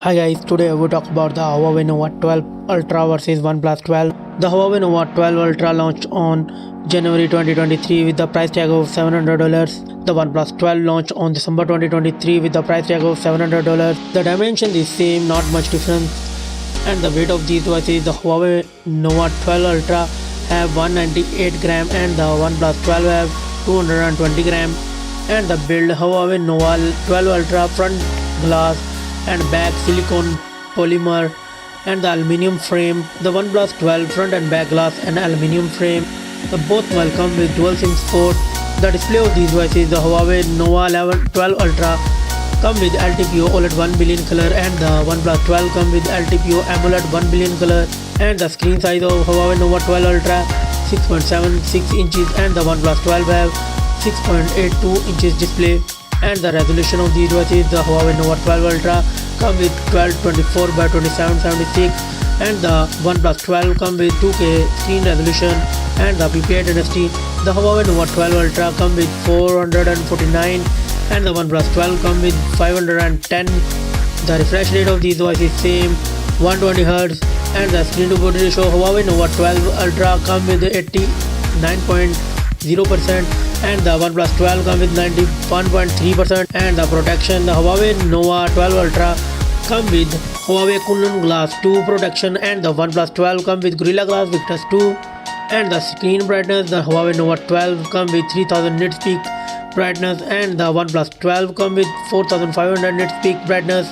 Hi guys, today I will talk about the Huawei Nova 12 Ultra versus OnePlus 12. The Huawei Nova 12 Ultra launched on January 2023 with the price tag of $700. The OnePlus 12 launched on December 2023 with the price tag of $700. The dimension is same, not much difference. And the weight of these devices, the Huawei Nova 12 Ultra have 198 gram and the OnePlus 12 have 220 gram. And the build, Huawei Nova 12 Ultra front glass and back silicone polymer and the aluminium frame. The OnePlus 12 front and back glass and aluminium frame. The both welcome with dual SIM support. The display of these devices, the Huawei Nova 12 Ultra come with LTPO OLED 1 billion color and the OnePlus 12 come with LTPO AMOLED 1 billion color. And the screen size of Huawei Nova 12 Ultra 6.76 inches and the OnePlus 12 have 6.82 inches display. And the resolution of these devices, the Huawei Nova 12 Ultra come with 1224 by 2776 and the OnePlus 12 come with 2K screen resolution and the PPI dynasty. The Huawei Nova 12 Ultra come with 449 and the OnePlus 12 come with 510. The refresh rate of these devices is same, 120Hz, and the screen to body ratio Huawei Nova 12 Ultra come with 89.0% and the OnePlus 12 come with 91.3%. And the protection, the Huawei Nova 12 Ultra come with Huawei Kunlun Glass 2 protection and the OnePlus 12 come with Gorilla Glass Victus 2. And the screen brightness, the Huawei Nova 12 come with 3000 nits peak brightness and the OnePlus 12 come with 4500 nits peak brightness.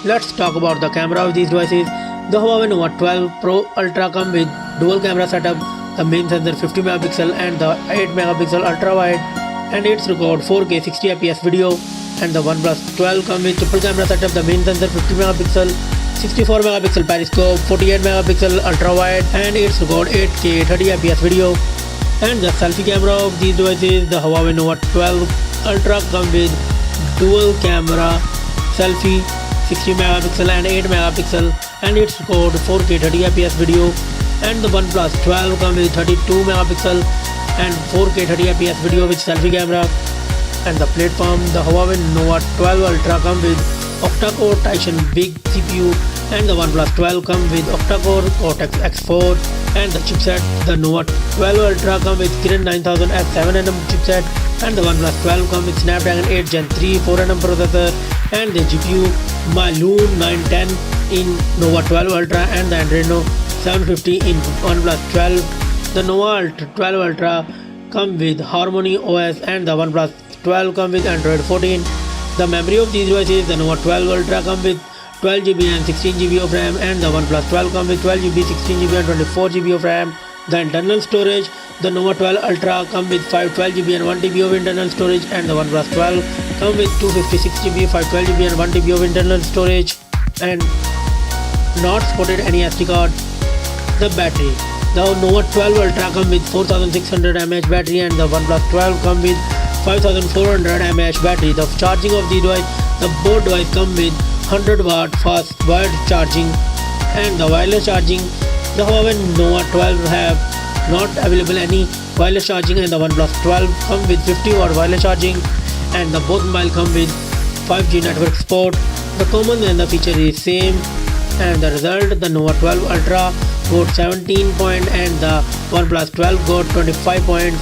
Let's talk about the camera of these devices. The Huawei Nova 12 Pro Ultra come with dual camera setup. The main sensor 50 megapixel and the 8 megapixel ultra wide and it's record 4K 60 fps video. And the OnePlus 12 come with triple camera setup. The main sensor 50 megapixel, 64 megapixel periscope, 48 megapixel ultra wide and it's record 8K 30 fps video. And the selfie camera of these devices, the Huawei Nova 12 Ultra come with dual camera selfie 60 megapixel and 8 megapixel and it's record 4K 30 fps video. And the OnePlus 12 come with 32 megapixel and 4K 30 fps video with selfie camera. And the platform, the Huawei Nova 12 Ultra come with octa-core Tizen big CPU and the OnePlus 12 come with octa-core Cortex X4. And the chipset, the Nova 12 Ultra come with Kirin 9000 F7nm chipset and the OnePlus 12 come with Snapdragon 8 Gen 3 4nm processor and the GPU Mylune 910 in Nova 12 Ultra and the Adreno 750 in OnePlus 12. The Nova 12 Ultra come with Harmony OS and the OnePlus 12 come with Android 14. The memory of these devices, the Nova 12 Ultra come with 12GB and 16GB of RAM and the OnePlus 12 come with 12GB, 16GB and 24GB of RAM. The internal storage, the Nova 12 Ultra come with 512GB and 1TB of internal storage and the OnePlus 12 come with 256GB, 512GB and 1TB of internal storage and not supported any SD card. The battery, the Nova 12 Ultra come with 4600 mAh battery and the OnePlus 12 come with 5400 mAh battery. The charging of the device, the both device come with 100 watt fast wired charging and the wireless charging. The Huawei Nova 12 have not available any wireless charging and the OnePlus 12 come with 50 watt wireless charging and the both mobile come with 5G network support. The common and the feature is same and the result, the Nova 12 Ultra got 17 point and the OnePlus 12 got 25 points.